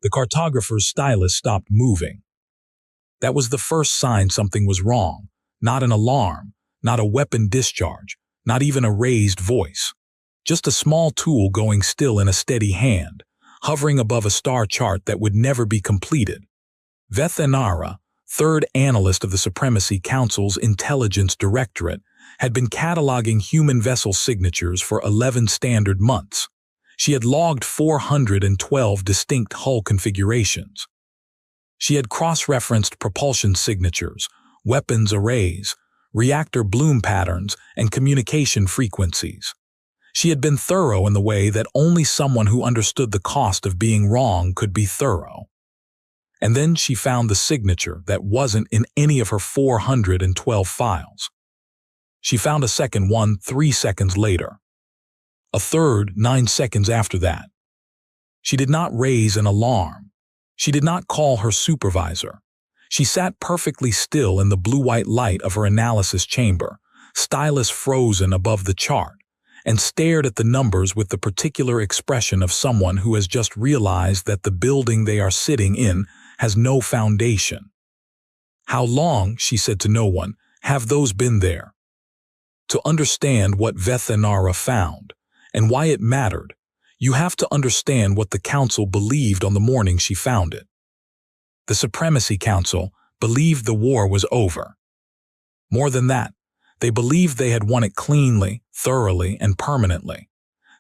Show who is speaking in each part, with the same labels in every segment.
Speaker 1: The cartographer's stylus stopped moving. That was the first sign something was wrong. Not an alarm, not a weapon discharge, not even a raised voice. Just a small tool going still in a steady hand, hovering above a star chart that would never be completed. Vethanara, third analyst of the Supremacy Council's Intelligence Directorate, had been cataloging human vessel signatures for 11 standard months. She had logged 412 distinct hull configurations. She had cross-referenced propulsion signatures, weapons arrays, reactor bloom patterns, and communication frequencies. She had been thorough in the way that only someone who understood the cost of being wrong could be thorough. And then she found the signature that wasn't in any of her 412 files. She found a second one 3 seconds later. A third 9 seconds after that. She did not raise an alarm. She did not call her supervisor. She sat perfectly still in the blue-white light of her analysis chamber, stylus frozen above the chart, and stared at the numbers with the particular expression of someone who has just realized that the building they are sitting in has no foundation. "How long," she said to no one, "have those been there?" To understand what Vethanara found, and why it mattered, you have to understand what the Council believed on the morning she found it. The Supremacy Council believed the war was over. More than that, they believed they had won it cleanly, thoroughly, and permanently.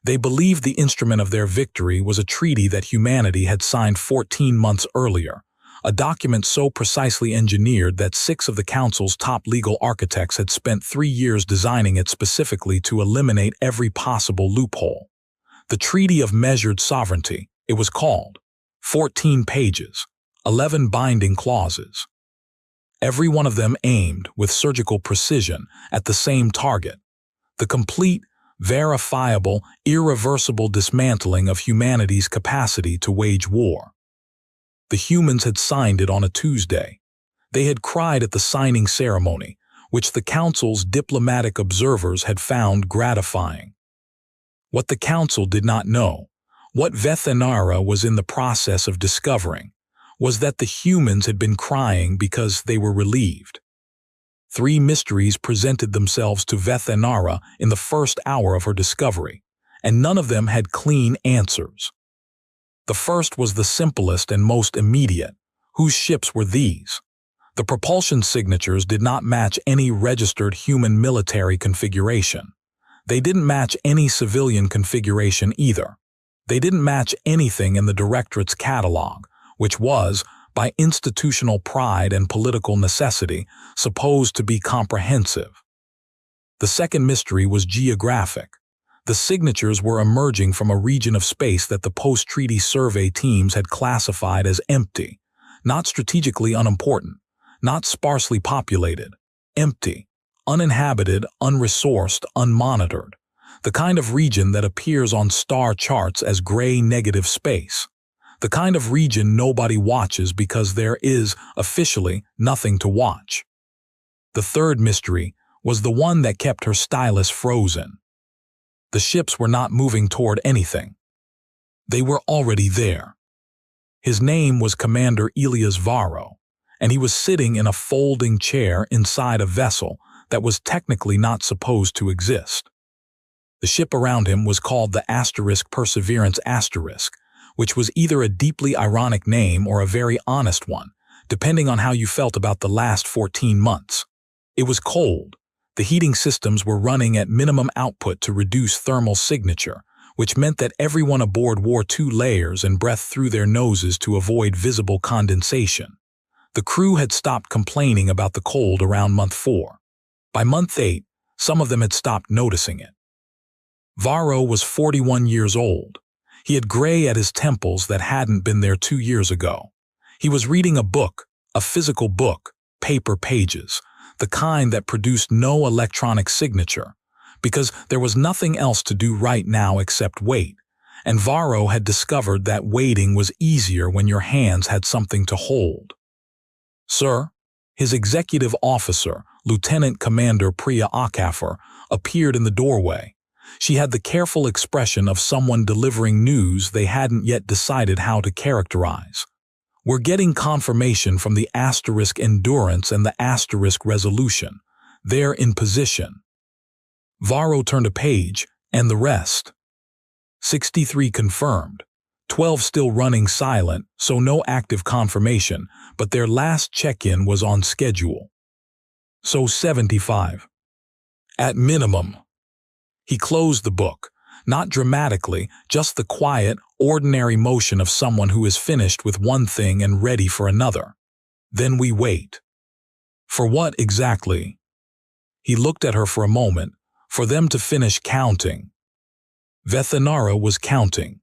Speaker 1: They believed the instrument of their victory was a treaty that humanity had signed 14 months earlier, a document so precisely engineered that 6 of the Council's top legal architects had spent 3 years designing it specifically to eliminate every possible loophole. The Treaty of Measured Sovereignty, it was called. 14 pages, 11 binding clauses. Every one of them aimed, with surgical precision, at the same target: the complete, verifiable, irreversible dismantling of humanity's capacity to wage war. The humans had signed it on a Tuesday. They had cried at the signing ceremony, which the Council's diplomatic observers had found gratifying. What the Council did not know, what Vethanara was in the process of discovering, was that the humans had been crying because they were relieved. 3 mysteries presented themselves to Vethanara in the first hour of her discovery, and none of them had clean answers. The first was the simplest and most immediate. Whose ships were these? The propulsion signatures did not match any registered human military configuration. They didn't match any civilian configuration either. They didn't match anything in the Directorate's catalog, which was, by institutional pride and political necessity, supposed to be comprehensive. The second mystery was geographic. The signatures were emerging from a region of space that the post-treaty survey teams had classified as empty, not strategically unimportant, not sparsely populated, empty, uninhabited, unresourced, unmonitored, the kind of region that appears on star charts as gray negative space. The kind of region nobody watches because there is, officially, nothing to watch. The third mystery was the one that kept her stylus frozen. The ships were not moving toward anything. They were already there. His name was Commander Elias Varro, and he was sitting in a folding chair inside a vessel that was technically not supposed to exist. The ship around him was called the Perseverance *, which was either a deeply ironic name or a very honest one, depending on how you felt about the last 14 months. It was cold. The heating systems were running at minimum output to reduce thermal signature, which meant that everyone aboard wore 2 layers and breathed through their noses to avoid visible condensation. The crew had stopped complaining about the cold around month 4. By month 8, some of them had stopped noticing it. Varro was 41 years old. He had gray at his temples that hadn't been there 2 years ago. He was reading a book, a physical book, paper pages, the kind that produced no electronic signature, because there was nothing else to do right now except wait, and Varro had discovered that waiting was easier when your hands had something to hold. "Sir," his executive officer, Lieutenant Commander Priya Akafor, appeared in the doorway. She had the careful expression of someone delivering news they hadn't yet decided how to characterize. We're getting confirmation from the asterisk endurance and the asterisk resolution. They're in position. Varro turned a page, and the rest. 63 confirmed. 12 still running silent, so no active confirmation, but their last check-in was on schedule. So 75. At minimum. He closed the book, not dramatically, just the quiet, ordinary motion of someone who is finished with one thing and ready for another. Then we wait. For what exactly? He looked at her for a moment, for them to finish counting. Vethanara was counting.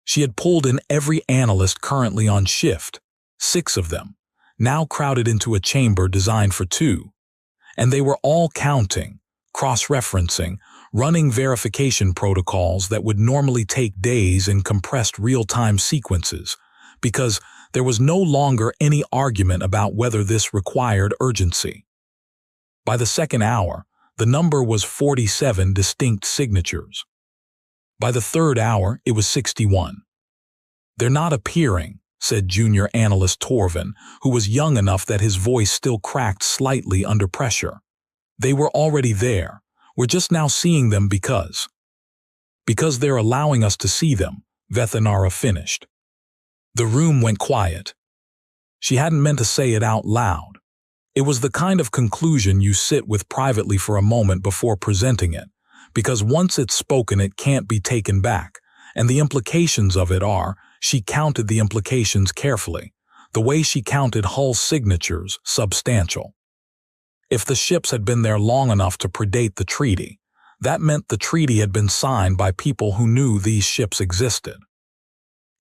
Speaker 1: She had pulled in every analyst currently on shift, 6 of them, now crowded into a chamber designed for 2. And they were all counting, cross-referencing, running verification protocols that would normally take days in compressed real-time sequences, because there was no longer any argument about whether this required urgency. By the second hour, the number was 47 distinct signatures. By the third hour, it was 61. They're not appearing, said junior analyst Torvin, who was young enough that his voice still cracked slightly under pressure. They were already there. We're just now seeing them because they're allowing us to see them, Vethanara finished. The room went quiet. She hadn't meant to say it out loud. It was the kind of conclusion you sit with privately for a moment before presenting it, because once it's spoken it can't be taken back, and the implications of it are, she counted the implications carefully, the way she counted hull signatures, substantial. If the ships had been there long enough to predate the treaty, that meant the treaty had been signed by people who knew these ships existed.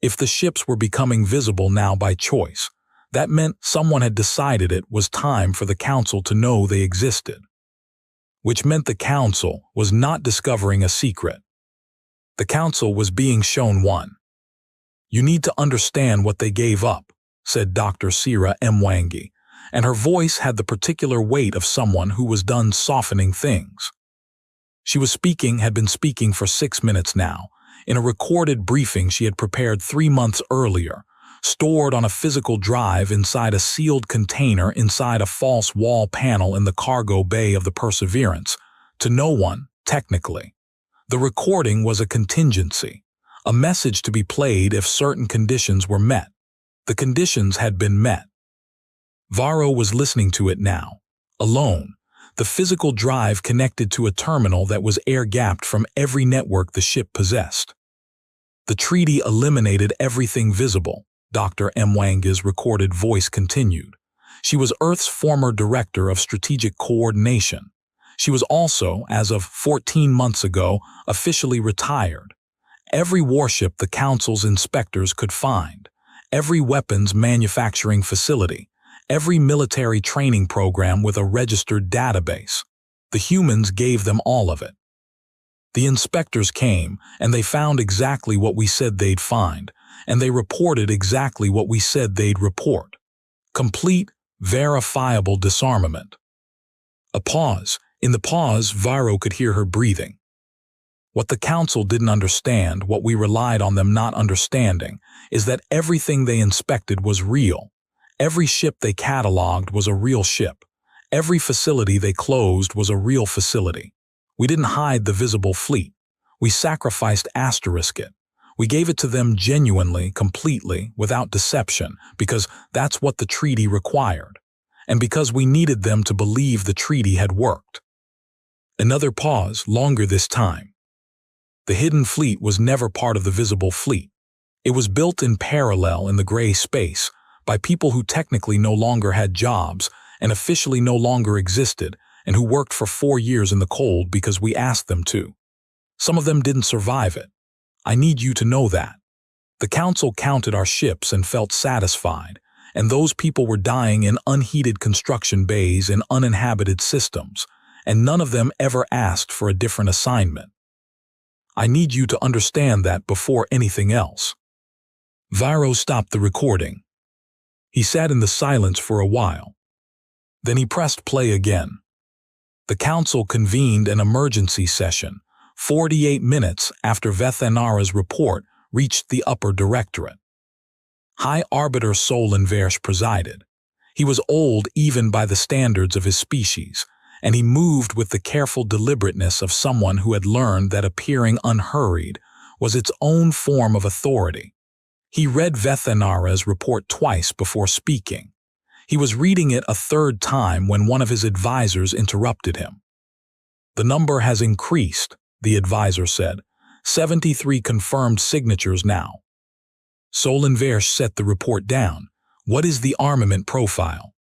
Speaker 1: If the ships were becoming visible now by choice, that meant someone had decided it was time for the Council to know they existed. Which meant the Council was not discovering a secret. The Council was being shown one. You need to understand what they gave up, said Dr. Sira Mwangi, and her voice had the particular weight of someone who was done softening things. She had been speaking for 6 minutes now, in a recorded briefing she had prepared 3 months earlier, stored on a physical drive inside a sealed container inside a false wall panel in the cargo bay of the Perseverance, to no one, technically. The recording was a contingency, a message to be played if certain conditions were met. The conditions had been met. Varro was listening to it now, alone, the physical drive connected to a terminal that was air-gapped from every network the ship possessed. The treaty eliminated everything visible, Dr. Mwanga's recorded voice continued. She was Earth's former director of strategic coordination. She was also, as of 14 months ago, officially retired. Every warship the Council's inspectors could find, every weapons manufacturing facility, every military training program with a registered database. The humans gave them all of it. The inspectors came, and they found exactly what we said they'd find, and they reported exactly what we said they'd report. Complete, verifiable disarmament. A pause. In the pause, Varro could hear her breathing. What the Council didn't understand, what we relied on them not understanding, is that everything they inspected was real. Every ship they cataloged was a real ship. Every facility they closed was a real facility. We didn't hide the visible fleet. We sacrificed it. We gave it to them genuinely, completely, without deception, because that's what the treaty required, and because we needed them to believe the treaty had worked. Another pause, longer this time. The hidden fleet was never part of the visible fleet. It was built in parallel in the gray space by people who technically no longer had jobs and officially no longer existed and who worked for 4 years in the cold because we asked them to. Some of them didn't survive it. I need you to know that. The Council counted our ships and felt satisfied, and those people were dying in unheated construction bays in uninhabited systems, and none of them ever asked for a different assignment. I need you to understand that before anything else. Varro stopped the recording. He sat in the silence for a while. Then he pressed play again. The Council convened an emergency session, 48 minutes after Vethanara's report reached the upper directorate. High Arbiter Solenversh presided. He was old even by the standards of his species, and he moved with the careful deliberateness of someone who had learned that appearing unhurried was its own form of authority. He read Vethanara's report twice before speaking. He was reading it a third time when one of his advisors interrupted him. "The number has increased," the advisor said. 73 confirmed signatures now. Solenversh set the report down. "What is the armament profile?"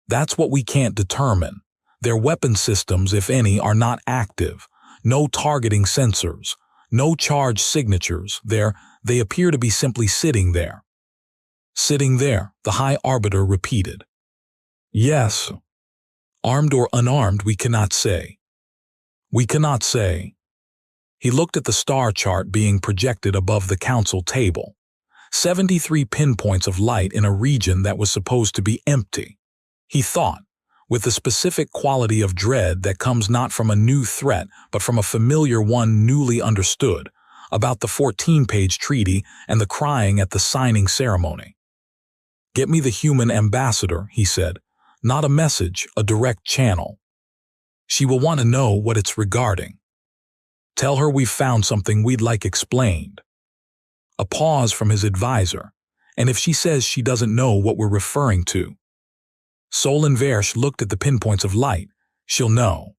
Speaker 1: "That's what we can't determine. Their weapon systems, if any, are not active. No targeting sensors. No charge signatures. They appear to be simply sitting there." "Sitting there," the High Arbiter repeated. "Yes. Armed or unarmed, we cannot say. We cannot say." He looked at the star chart being projected above the council table. 73 pinpoints of light in a region that was supposed to be empty. He thought, with the specific quality of dread that comes not from a new threat but from a familiar one newly understood, about the 14-page treaty and the crying at the signing ceremony. "Get me the human ambassador," he said. "Not a message, a direct channel. She will want to know what it's regarding. Tell her we've found something we'd like explained." A pause from his advisor. "And if she says she doesn't know what we're referring to?" Solenversh looked at the pinpoints of light. "She'll know."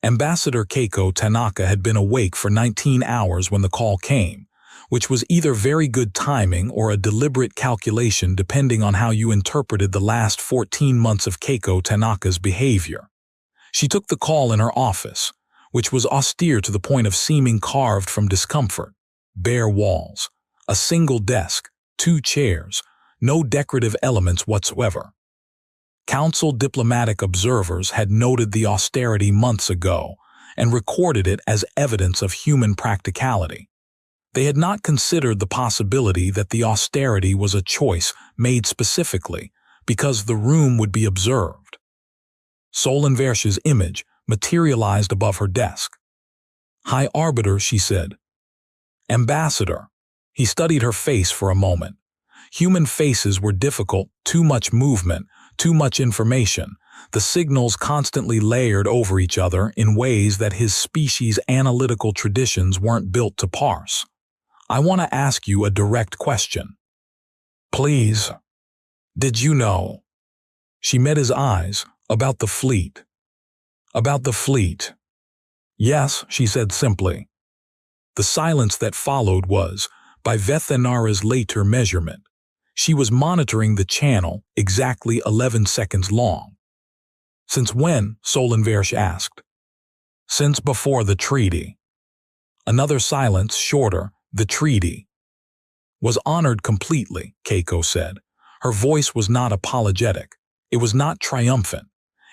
Speaker 1: Ambassador Keiko Tanaka had been awake for 19 hours when the call came, which was either very good timing or a deliberate calculation depending on how you interpreted the last 14 months of Keiko Tanaka's behavior. She took the call in her office, which was austere to the point of seeming carved from discomfort. Bare walls, a single desk, 2 chairs, no decorative elements whatsoever. Council diplomatic observers had noted the austerity months ago and recorded it as evidence of human practicality. They had not considered the possibility that the austerity was a choice made specifically because the room would be observed. Solenversh's image materialized above her desk. "High Arbiter," she said. "Ambassador." He studied her face for a moment. Human faces were difficult, too much movement, too much information, the signals constantly layered over each other in ways that his species' analytical traditions weren't built to parse. "I want to ask you a direct question." "Please." "Did you know?" She met his eyes. "About the fleet." "About the fleet." "Yes," she said simply. The silence that followed was, by Vethanara's later measurement, she was monitoring the channel exactly 11 seconds long. "Since when?" Solenversh asked. "Since before the treaty." Another silence, shorter. "The treaty was honored completely," Keiko said. Her voice was not apologetic. It was not triumphant.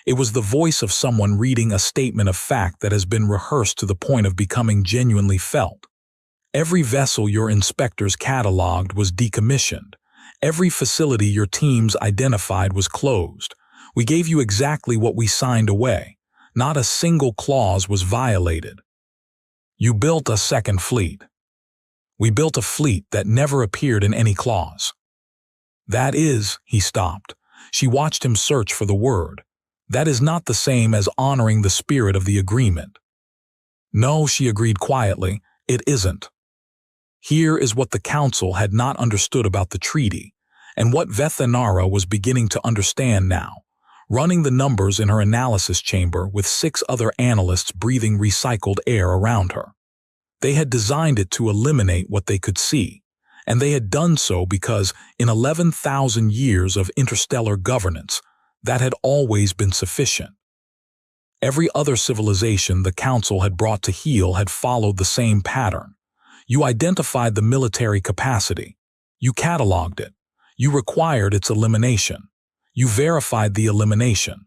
Speaker 1: It was the voice of someone reading a statement of fact that has been rehearsed to the point of becoming genuinely felt. "Every vessel your inspectors cataloged was decommissioned. Every facility your teams identified was closed. We gave you exactly what we signed away. Not a single clause was violated. You built a second fleet. We built a fleet that never appeared in any clause." "That is," he stopped. She watched him search for the word. "That is not the same as honoring the spirit of the agreement." "No," she agreed quietly, "it isn't." Here is what the council had not understood about the treaty, and what Vethanara was beginning to understand now, running the numbers in her analysis chamber with 6 other analysts breathing recycled air around her. They had designed it to eliminate what they could see, and they had done so because, in 11,000 years of interstellar governance, that had always been sufficient. Every other civilization the council had brought to heel had followed the same pattern. You identified the military capacity. You cataloged it. You required its elimination. You verified the elimination.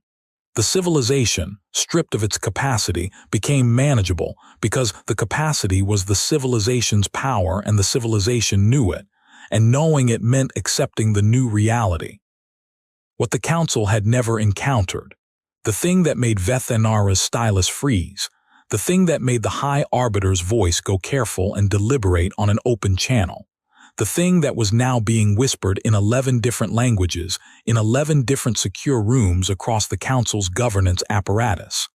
Speaker 1: The civilization, stripped of its capacity, became manageable because the capacity was the civilization's power and the civilization knew it, and knowing it meant accepting the new reality. What the council had never encountered, the thing that made Vethanara's stylus freeze, The thing that made the High Arbiter's voice go careful and deliberate on an open channel. The thing that was now being whispered in 11 different languages, in 11 different secure rooms across the Council's governance apparatus,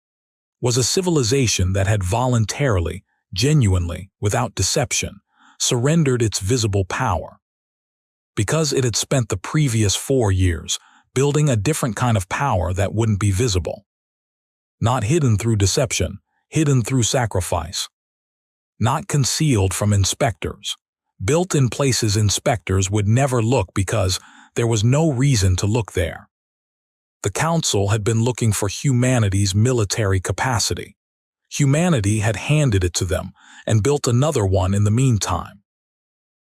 Speaker 1: was a civilization that had voluntarily, genuinely, without deception, surrendered its visible power. Because it had spent the previous 4 years building a different kind of power that wouldn't be visible. Not hidden through deception, hidden through sacrifice. Not concealed from inspectors. Built in places inspectors would never look because there was no reason to look there. The Council had been looking for humanity's military capacity. Humanity had handed it to them and built another one in the meantime.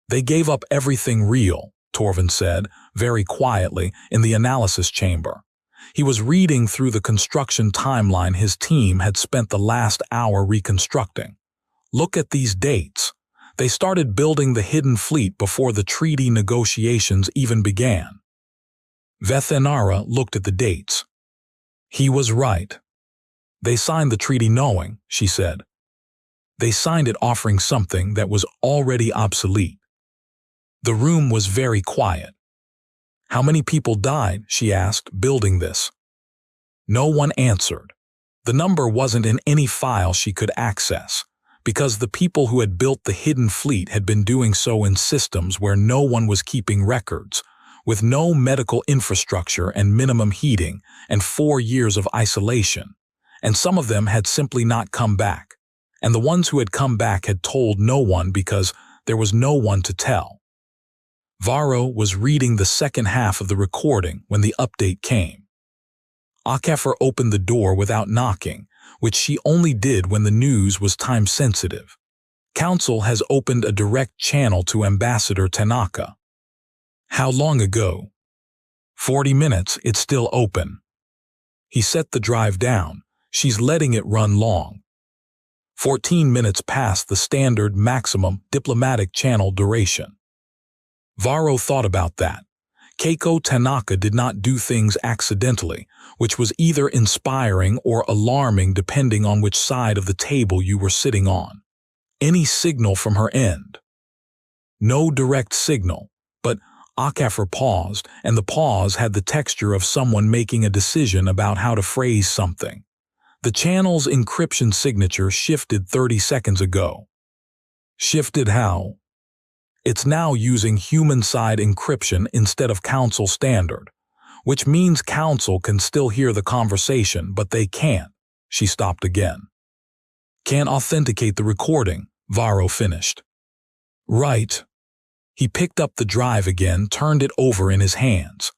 Speaker 1: They gave up everything real, Torvin said, very quietly, in the analysis chamber. He was reading through the construction timeline his team had spent the last hour reconstructing. Look at these dates. They started building the hidden fleet before the treaty negotiations even began. Vethenara looked at the dates. He was right. They signed the treaty knowing, she said. They signed it offering something that was already obsolete. The room was very quiet. How many people died, she asked, building this? No one answered. The number wasn't in any file she could access, because the people who had built the hidden fleet had been doing so in systems where no one was keeping records, with no medical infrastructure and minimum heating and 4 years of isolation, and some of them had simply not come back, and the ones who had come back had told no one because there was no one to tell. Varro was reading the second half of the recording when the update came. Akefer opened the door without knocking, which she only did when the news was time-sensitive. Council has opened a direct channel to Ambassador Tanaka. How long ago? 40 minutes, it's still open. He set the drive down. She's letting it run long. 14 minutes past the standard maximum diplomatic channel duration. Varro thought about that. Keiko Tanaka did not do things accidentally, which was either inspiring or alarming depending on which side of the table you were sitting on. Any signal from her end. No direct signal, but Akefer paused, and the pause had the texture of someone making a decision about how to phrase something. The channel's encryption signature shifted 30 seconds ago. Shifted how? It's now using human-side encryption instead of Council standard, which means Council can still hear the conversation, but they can't. She stopped again. Can't authenticate the recording, Varro finished. Right. He picked up the drive again, turned it over in his hands.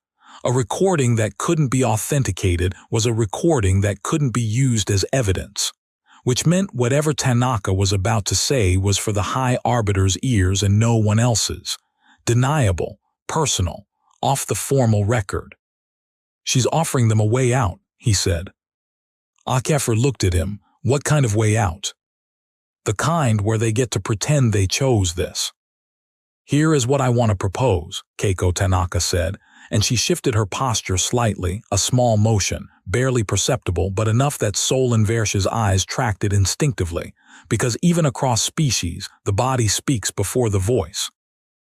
Speaker 1: A recording that couldn't be authenticated was a recording that couldn't be used as evidence, which meant whatever Tanaka was about to say was for the High Arbiter's ears and no one else's. Deniable, personal, off the formal record. She's offering them a way out, he said. Akefer looked at him. What kind of way out? The kind where they get to pretend they chose this. Here is what I want to propose, Keiko Tanaka said, and she shifted her posture slightly, a small motion, barely perceptible but enough that Sol Inversh's eyes tracked it instinctively, because even across species, the body speaks before the voice.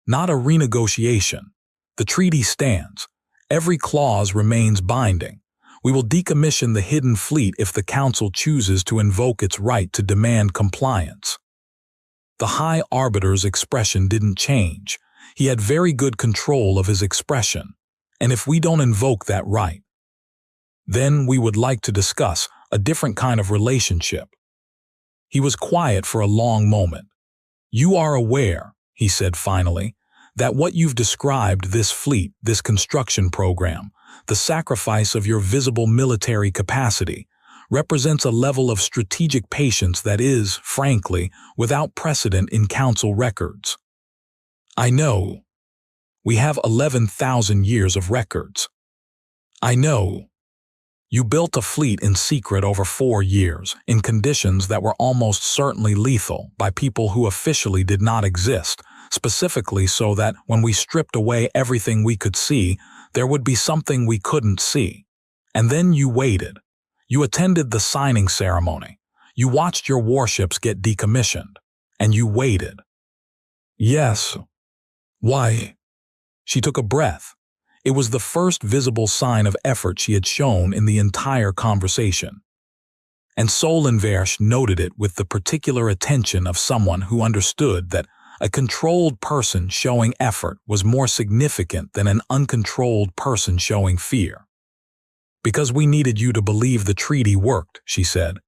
Speaker 1: Not a renegotiation. The treaty stands. Every clause remains binding. We will decommission the hidden fleet if the Council chooses to invoke its right to demand compliance. The High Arbiter's expression didn't change. He had very good control of his expression. And if we don't invoke that right, then we would like to discuss a different kind of relationship. He was quiet for a long moment. You are aware, he said finally, that what you've described, this fleet, this construction program, the sacrifice of your visible military capacity, represents a level of strategic patience that is, frankly, without precedent in Council records. I know. We have 11,000 years of records. I know. You built a fleet in secret over 4 years, in conditions that were almost certainly lethal by people who officially did not exist, specifically so that when we stripped away everything we could see, there would be something we couldn't see. And then you waited. You attended the signing ceremony. You watched your warships get decommissioned, and you waited. Yes. Why? She took a breath. It was the first visible sign of effort she had shown in the entire conversation. And Solenversh noted it with the particular attention of someone who understood that a controlled person showing effort was more significant than an uncontrolled person showing fear. Because we needed you to believe the treaty worked, she said.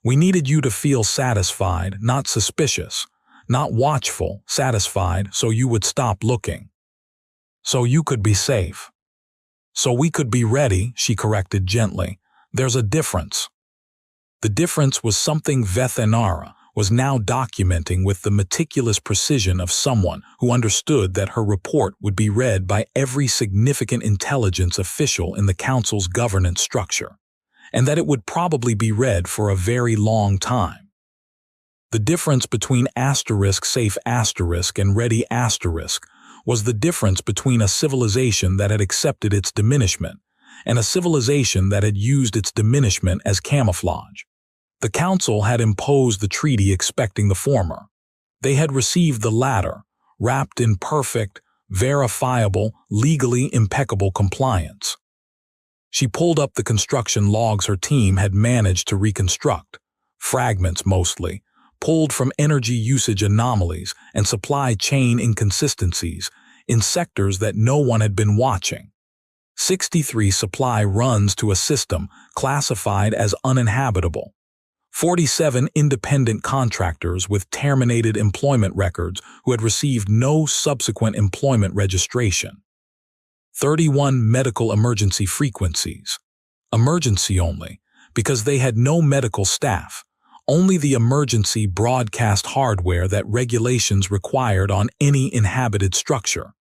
Speaker 1: We needed you to feel satisfied, not suspicious, not watchful, satisfied, so you would stop looking. So you could be safe. So we could be ready, she corrected gently. There's a difference. The difference was something Vethanara was now documenting with the meticulous precision of someone who understood that her report would be read by every significant intelligence official in the Council's governance structure, and that it would probably be read for a very long time. The difference between safe and ready was the difference between a civilization that had accepted its diminishment and a civilization that had used its diminishment as camouflage. The Council had imposed the treaty expecting the former. They had received the latter, wrapped in perfect, verifiable, legally impeccable compliance. She pulled up the construction logs her team had managed to reconstruct, fragments mostly, pulled from energy usage anomalies and supply chain inconsistencies in sectors that no one had been watching. 63 supply runs to a system classified as uninhabitable. 47 independent contractors with terminated employment records who had received no subsequent employment registration. 31 medical emergency frequencies. Emergency only, because they had no medical staff, only the emergency broadcast hardware that regulations required on any inhabited structure,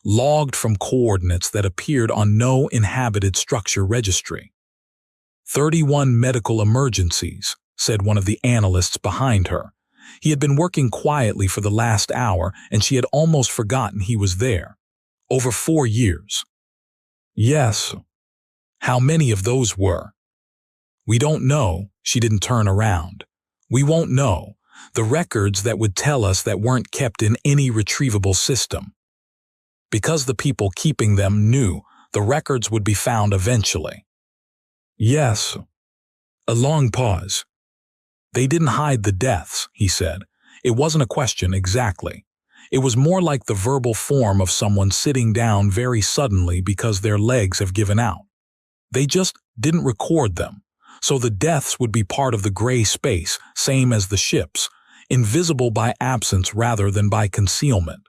Speaker 1: logged from coordinates that appeared on no inhabited structure registry. 31 medical emergencies, said one of the analysts behind her. He had been working quietly for the last hour, and she had almost forgotten he was there. Over 4 years. Yes. How many of those were? We don't know. She didn't turn around. We won't know. The records that would tell us that weren't kept in any retrievable system. Because the people keeping them knew the records would be found eventually. Yes. A long pause. They didn't hide the deaths, he said. It wasn't a question exactly. It was more like the verbal form of someone sitting down very suddenly because their legs have given out. They just didn't record them, so the deaths would be part of the gray space, same as the ships, invisible by absence rather than by concealment.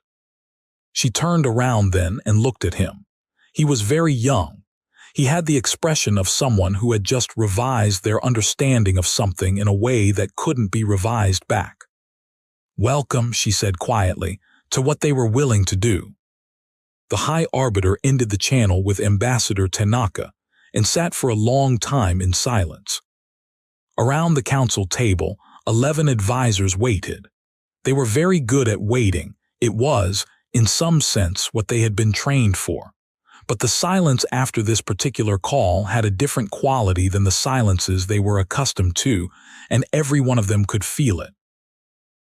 Speaker 1: She turned around then and looked at him. He was very young. He had the expression of someone who had just revised their understanding of something in a way that couldn't be revised back. Welcome, she said quietly, to what they were willing to do. The High Arbiter ended the channel with Ambassador Tanaka and sat for a long time in silence. Around the council table, 11 advisors waited. They were very good at waiting. It was, in some sense, what they had been trained for. But the silence after this particular call had a different quality than the silences they were accustomed to, and every one of them could feel it.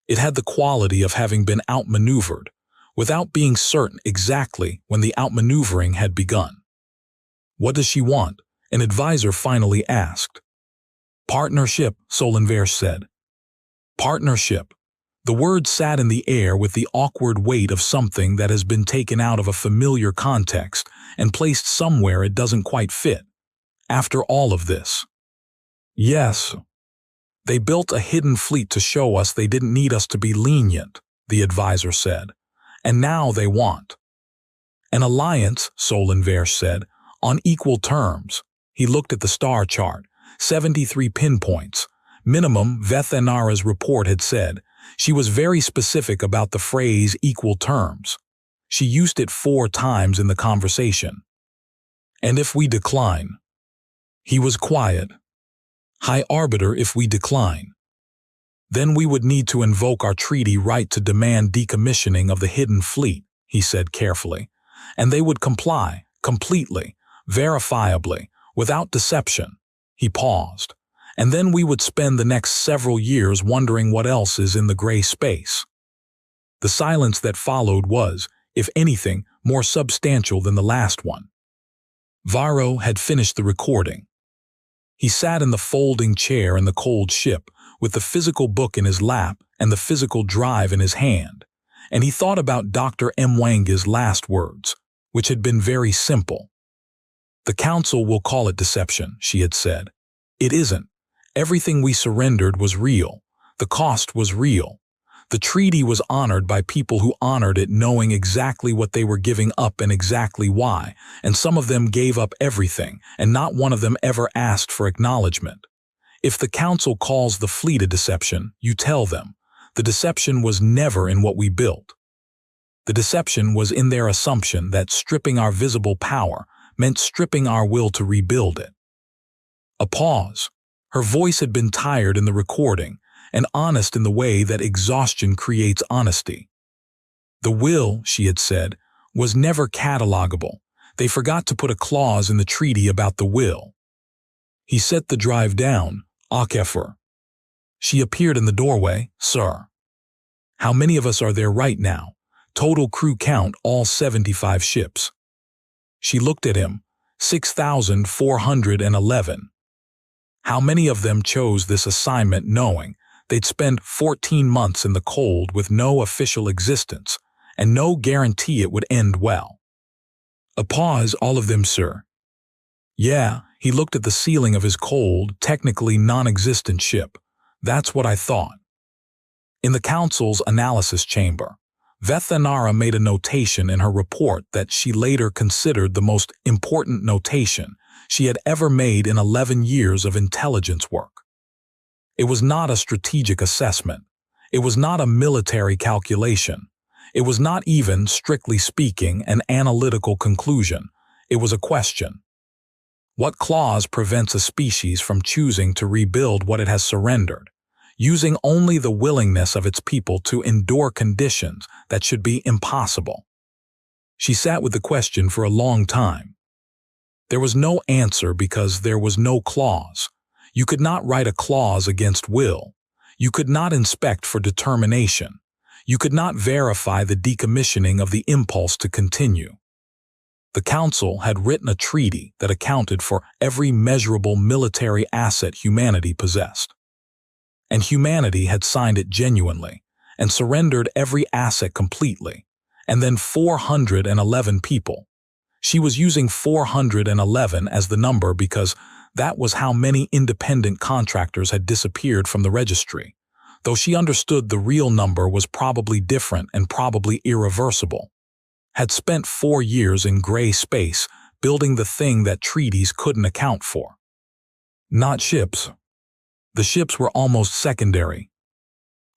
Speaker 1: It had the quality of having been outmaneuvered, without being certain exactly when the outmaneuvering had begun. What does she want? An advisor finally asked. Partnership, Solenversh said. Partnership. The word sat in the air with the awkward weight of something that has been taken out of a familiar context and placed somewhere it doesn't quite fit. After all of this. Yes. They built a hidden fleet to show us they didn't need us to be lenient, the advisor said. And now they want. An alliance, Solenversh said, on equal terms. He looked at the star chart. 73 pinpoints. Minimum, Vethanara's report had said. She was very specific about the phrase equal terms. She used it 4 times in the conversation. And if we decline? He was quiet. High Arbiter, if we decline. Then we would need to invoke our treaty right to demand decommissioning of the hidden fleet, he said carefully. And they would comply, completely, verifiably, without deception. He paused. And then we would spend the next several years wondering what else is in the gray space. The silence that followed was, if anything, more substantial than the last one. Varro had finished the recording. He sat in the folding chair in the cold ship, with the physical book in his lap and the physical drive in his hand, and he thought about Dr. Mwanga's last words, which had been very simple. "The Council will call it deception," she had said. "It isn't. Everything we surrendered was real. The cost was real. The treaty was honored by people who honored it, knowing exactly what they were giving up and exactly why, and some of them gave up everything, and not one of them ever asked for acknowledgement. If the Council calls the fleet a deception, you tell them, the deception was never in what we built. The deception was in their assumption that stripping our visible power meant stripping our will to rebuild it." A pause. Her voice had been tired in the recording, and honest in the way that exhaustion creates honesty. "The will," she had said, "was never catalogable. They forgot to put a clause in the treaty about the will." He set the drive down. "HFY." She appeared in the doorway. "Sir." "How many of us are there right now? Total crew count, all 75 ships." She looked at him. 6,411. "How many of them chose this assignment knowing they'd spend 14 months in the cold with no official existence and no guarantee it would end well?" A pause. "All of them, sir." "Yeah," he looked at the ceiling of his cold, technically non-existent ship. "That's what I thought." In the Council's analysis chamber, Vethanara made a notation in her report that she later considered the most important notation she had ever made in 11 years of intelligence work. It was not a strategic assessment. It was not a military calculation. It was not even, strictly speaking, an analytical conclusion. It was a question. What clause prevents a species from choosing to rebuild what it has surrendered, using only the willingness of its people to endure conditions that should be impossible? She sat with the question for a long time. There was no answer because there was no clause. You could not write a clause against will. You could not inspect for determination. You could not verify the decommissioning of the impulse to continue. The Council had written a treaty that accounted for every measurable military asset humanity possessed. And humanity had signed it genuinely and surrendered every asset completely, and then 411 people. She was using 411 as the number because that was how many independent contractors had disappeared from the registry, though she understood the real number was probably different and probably irreversible. Had spent 4 years in gray space building the thing that treaties couldn't account for. Not ships. The ships were almost secondary.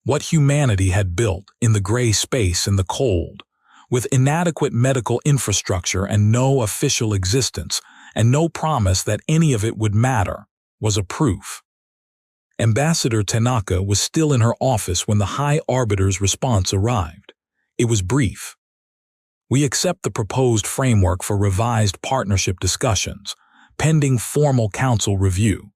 Speaker 1: What humanity had built in the gray space in the cold, with inadequate medical infrastructure and no official existence, and no promise that any of it would matter, was a proof. Ambassador Tanaka was still in her office when the High Arbiter's response arrived. It was brief. "We accept the proposed framework for revised partnership discussions, pending formal council review.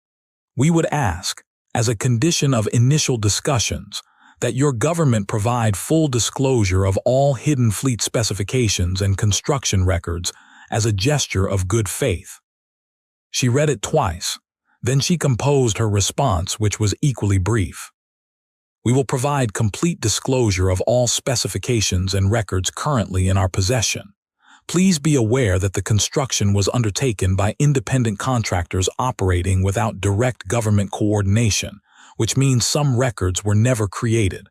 Speaker 1: We would ask, as a condition of initial discussions, that your government provide full disclosure of all hidden fleet specifications and construction records as a gesture of good faith." She read it twice. Then she composed her response, which was equally brief. "We will provide complete disclosure of all specifications and records currently in our possession. Please be aware that the construction was undertaken by independent contractors operating without direct government coordination, which means some records were never created.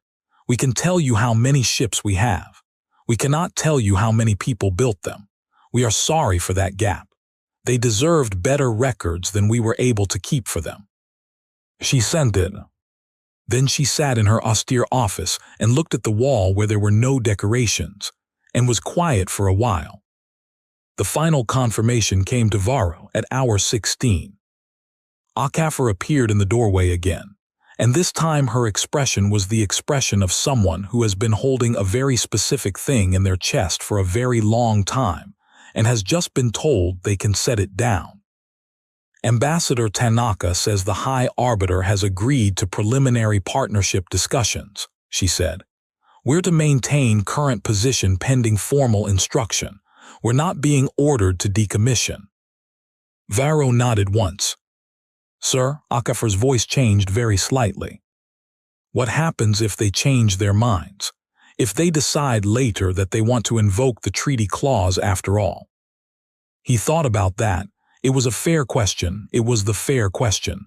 Speaker 1: We can tell you how many ships we have. We cannot tell you how many people built them. We are sorry for that gap. They deserved better records than we were able to keep for them." She sent it. Then she sat in her austere office and looked at the wall where there were no decorations, and was quiet for a while. The final confirmation came to Varro at hour 16. HFY appeared in the doorway again, and this time her expression was the expression of someone who has been holding a very specific thing in their chest for a very long time, and has just been told they can set it down. Ambassador Tanaka says the High Arbiter has agreed to preliminary partnership discussions, she said. We're to maintain current position pending formal instruction. We're not being ordered to decommission. Varro nodded once. Sir, Akafer's voice changed very slightly. What happens if they change their minds? If they decide later that they want to invoke the treaty clause after all? He thought about that. It was a fair question. It was the fair question.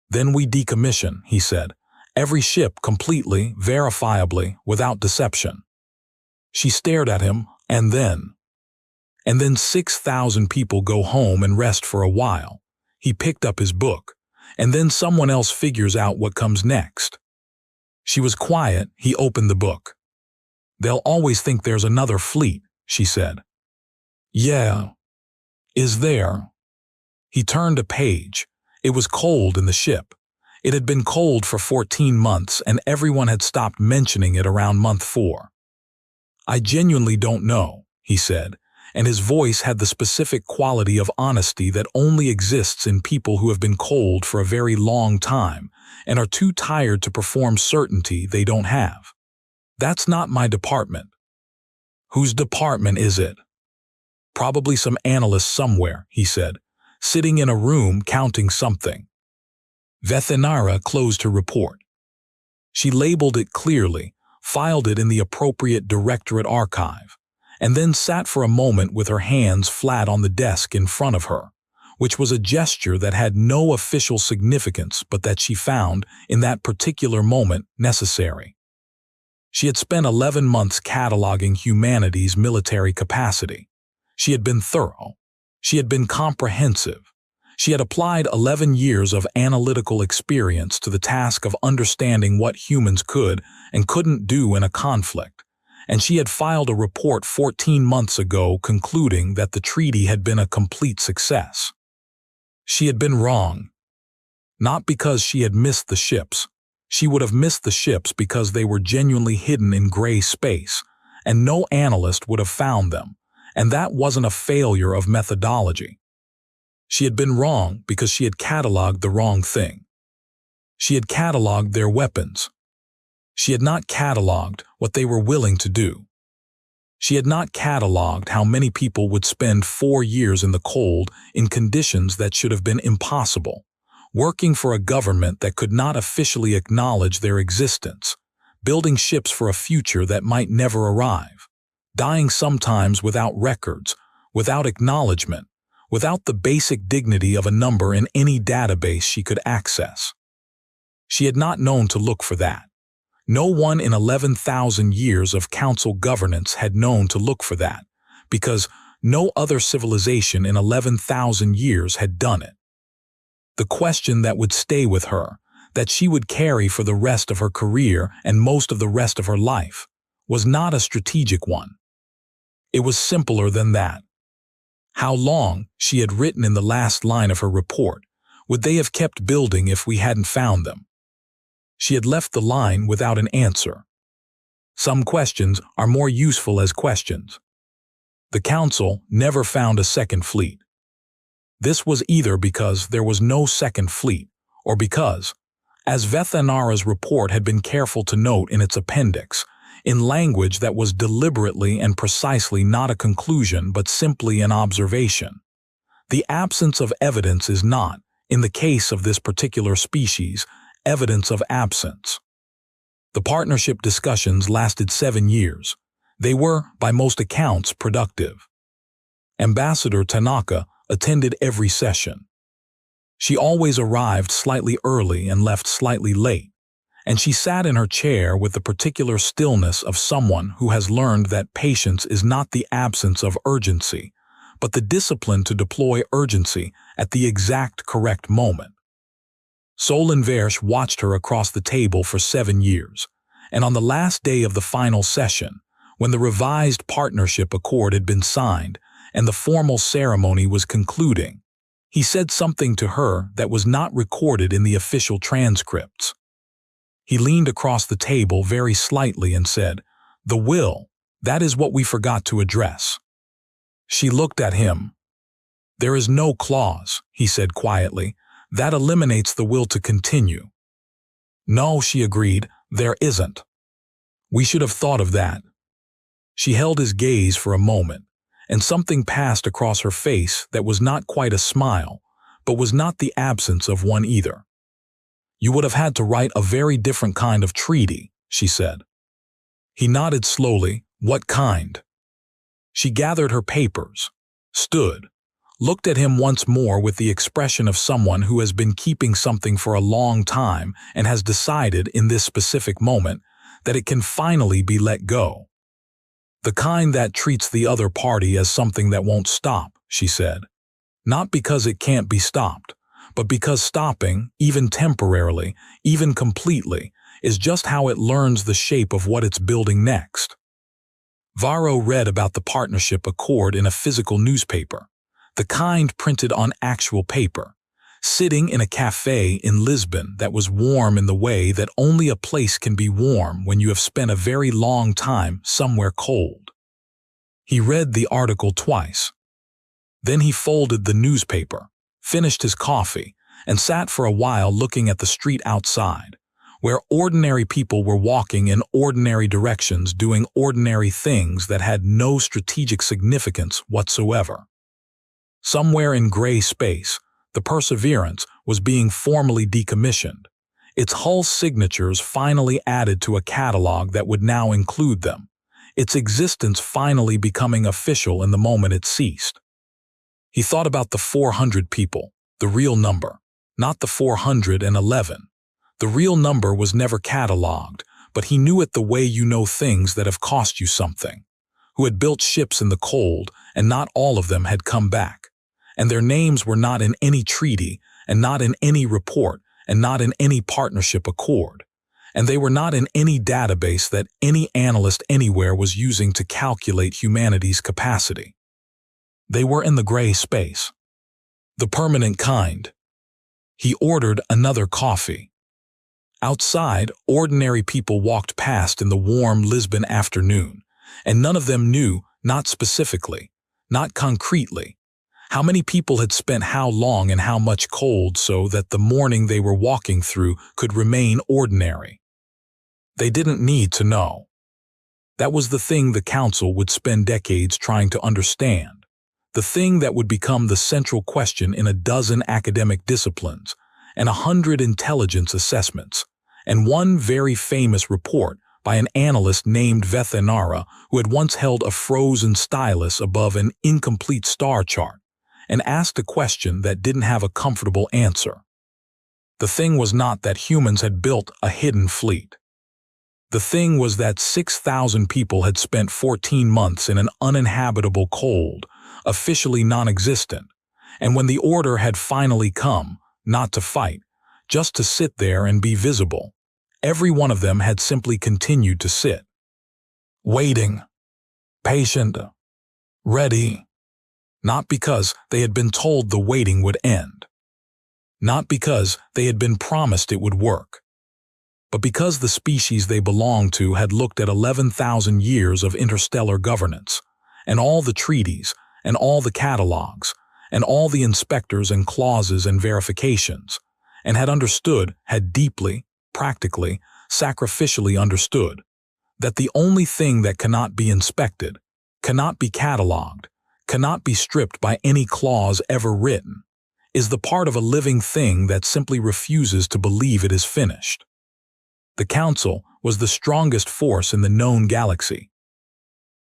Speaker 1: Then we decommission, he said. Every ship completely, verifiably, without deception. She stared at him, and then 6,000 people go home and rest for a while. He picked up his book, and then someone else figures out what comes next. She was quiet. He opened the book. They'll always think there's another fleet, she said. Yeah. Is there? He turned a page. It was cold in the ship. It had been cold for 14 months, and everyone had stopped mentioning it around month 4. I genuinely don't know, he said, and his voice had the specific quality of honesty that only exists in people who have been cold for a very long time and are too tired to perform certainty they don't have. That's not my department. Whose department is it? Probably some analyst somewhere, he said, sitting in a room counting something. Vethinara closed her report. She labeled it clearly, filed it in the appropriate directorate archive, and then sat for a moment with her hands flat on the desk in front of her, which was a gesture that had no official significance but that she found, in that particular moment, necessary. She had spent 11 months cataloging humanity's military capacity. She had been thorough. She had been comprehensive. She had applied 11 years of analytical experience to the task of understanding what humans could and couldn't do in a conflict, and she had filed a report 14 months ago concluding that the treaty had been a complete success. She had been wrong. Not because she had missed the ships. She would have missed the ships because they were genuinely hidden in gray space, and no analyst would have found them, and that wasn't a failure of methodology. She had been wrong because she had cataloged the wrong thing. She had cataloged their weapons. She had not cataloged what they were willing to do. She had not cataloged how many people would spend 4 years in the cold in conditions that should have been impossible, working for a government that could not officially acknowledge their existence, building ships for a future that might never arrive, dying sometimes without records, without acknowledgement, without the basic dignity of a number in any database she could access. She had not known to look for that. No one in 11,000 years of council governance had known to look for that, because no other civilization in 11,000 years had done it. The question that would stay with her, that she would carry for the rest of her career and most of the rest of her life, was not a strategic one. It was simpler than that. How long, she had written in the last line of her report, would they have kept building if we hadn't found them? She had left the line without an answer. Some questions are more useful as questions. The council never found a second fleet. This was either because there was no second fleet, or because, as Vethinara's report had been careful to note in its appendix, in language that was deliberately and precisely not a conclusion but simply an observation, the absence of evidence is not, in the case of this particular species, evidence of absence. The partnership discussions lasted 7 years. They were, by most accounts, productive. Ambassador Tanaka attended every session. She always arrived slightly early and left slightly late, and she sat in her chair with the particular stillness of someone who has learned that patience is not the absence of urgency, but the discipline to deploy urgency at the exact correct moment. Solon Versh watched her across the table for 7 years, and on the last day of the final session, when the revised partnership accord had been signed and the formal ceremony was concluding, he said something to her that was not recorded in the official transcripts. He leaned across the table very slightly and said, "The will, that is what we forgot to address." She looked at him. "There is no clause," he said quietly. "That eliminates the will to continue." "No," she agreed, "there isn't. We should have thought of that." She held his gaze for a moment, and something passed across her face that was not quite a smile, but was not the absence of one either. "You would have had to write a very different kind of treaty," she said. He nodded slowly. "What kind?" She gathered her papers, stood, looked at him once more with the expression of someone who has been keeping something for a long time and has decided in this specific moment that it can finally be let go. "The kind that treats the other party as something that won't stop," she said. "Not because it can't be stopped, but because stopping, even temporarily, even completely, is just how it learns the shape of what it's building next." Varro read about the partnership accord in a physical newspaper, the kind printed on actual paper, sitting in a cafe in Lisbon that was warm in the way that only a place can be warm when you have spent a very long time somewhere cold. He read the article twice. Then he folded the newspaper, finished his coffee, and sat for a while looking at the street outside, where ordinary people were walking in ordinary directions doing ordinary things that had no strategic significance whatsoever. Somewhere in gray space, the Perseverance was being formally decommissioned, its hull signatures finally added to a catalog that would now include them, its existence finally becoming official in the moment it ceased. He thought about the 400 people, the real number, not the 411. The real number was never cataloged, but he knew it the way you know things that have cost you something, who had built ships in the cold, and not all of them had come back. And their names were not in any treaty, and not in any report, and not in any partnership accord. And they were not in any database that any analyst anywhere was using to calculate humanity's capacity. They were in the gray space. The permanent kind. He ordered another coffee. Outside, ordinary people walked past in the warm Lisbon afternoon, and none of them knew, not specifically, not concretely, how many people had spent how long and how much cold so that the morning they were walking through could remain ordinary. They didn't need to know. That was the thing the council would spend decades trying to understand, the thing that would become the central question in a dozen academic disciplines, and 100 intelligence assessments, and one very famous report by an analyst named Vethanara who had once held a frozen stylus above an incomplete star chart and asked a question that didn't have a comfortable answer. The thing was not that humans had built a hidden fleet. The thing was that 6,000 people had spent 14 months in an uninhabitable cold, officially non-existent, and when the order had finally come, not to fight, just to sit there and be visible, every one of them had simply continued to sit. Waiting, patient, ready. Not because they had been told the waiting would end. Not because they had been promised it would work. But because the species they belonged to had looked at 11,000 years of interstellar governance, and all the treaties, and all the catalogs, and all the inspectors and clauses and verifications, and had understood, had deeply, practically, sacrificially understood, that the only thing that cannot be inspected, cannot be catalogued, cannot be stripped by any clause ever written, is the part of a living thing that simply refuses to believe it is finished. The Council was the strongest force in the known galaxy.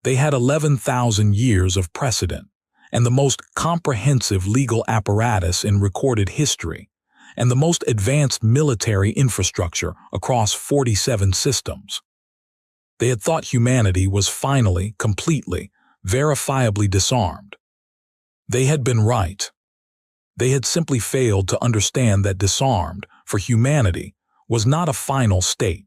Speaker 1: They had 11,000 years of precedent, and the most comprehensive legal apparatus in recorded history, and the most advanced military infrastructure across 47 systems. They had thought humanity was finally, completely, verifiably disarmed. They had been right. They had simply failed to understand that disarmed, for humanity, was not a final state.